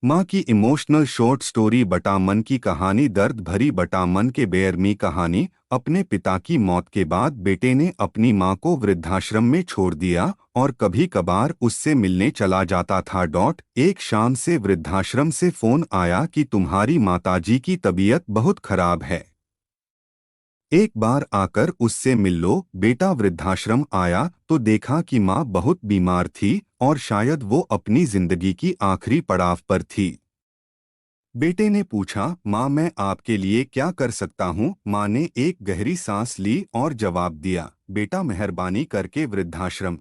माँ की emotional short story बटा मन की कहानी। दर्द भरी बटा मन के बेरमी कहानी। अपने पिता की मौत के बाद बेटे ने अपनी माँ को वृद्धाश्रम में छोड़ दिया और कभी कभार उससे मिलने चला जाता था। एक शाम से वृद्धाश्रम से फोन आया कि तुम्हारी माताजी की तबीयत बहुत खराब है, एक बार आकर उससे मिल लो। बेटा वृद्धाश्रम आया तो देखा कि माँ बहुत बीमार थी और शायद वो अपनी जिंदगी की आखिरी पड़ाव पर थी। बेटे ने पूछा, माँ मैं आपके लिए क्या कर सकता हूँ? माँ ने एक गहरी सांस ली और जवाब दिया, बेटा मेहरबानी करके वृद्धाश्रम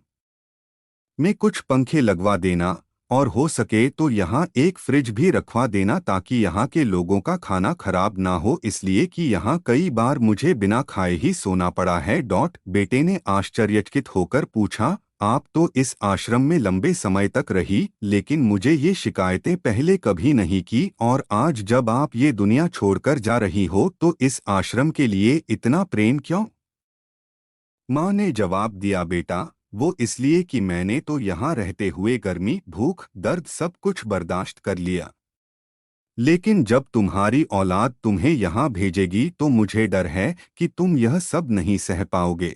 में कुछ पंखे लगवा देना और हो सके तो यहाँ एक फ्रिज भी रखवा देना ताकि यहाँ के लोगों का खाना खराब ना हो, इसलिए कि यहाँ कई बार मुझे बिना खाए ही सोना पड़ा है। बेटे ने आश्चर्यचकित होकर पूछा, आप तो इस आश्रम में लंबे समय तक रही, लेकिन मुझे ये शिकायतें पहले कभी नहीं की, और आज जब आप ये दुनिया छोड़कर जा रही हो तो इस आश्रम के लिए इतना प्रेम क्यों? माँ ने जवाब दिया, बेटा वो इसलिए कि मैंने तो यहाँ रहते हुए गर्मी, भूख, दर्द सब कुछ बर्दाश्त कर लिया, लेकिन जब तुम्हारी औलाद तुम्हें यहाँ भेजेगी तो मुझे डर है कि तुम यह सब नहीं सह पाओगे।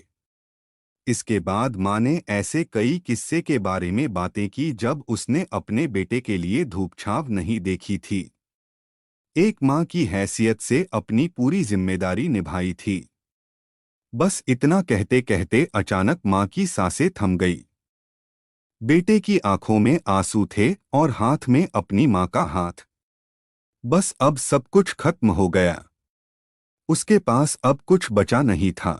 इसके बाद माँ ने ऐसे कई किस्से के बारे में बातें की जब उसने अपने बेटे के लिए धूप छांव नहीं देखी थी। एक माँ की हैसियत से अपनी पूरी जिम्मेदारी निभाई थी। बस इतना कहते कहते अचानक माँ की सांसें थम गई। बेटे की आंखों में आंसू थे और हाथ में अपनी माँ का हाथ। बस अब सब कुछ खत्म हो गया। उसके पास अब कुछ बचा नहीं था।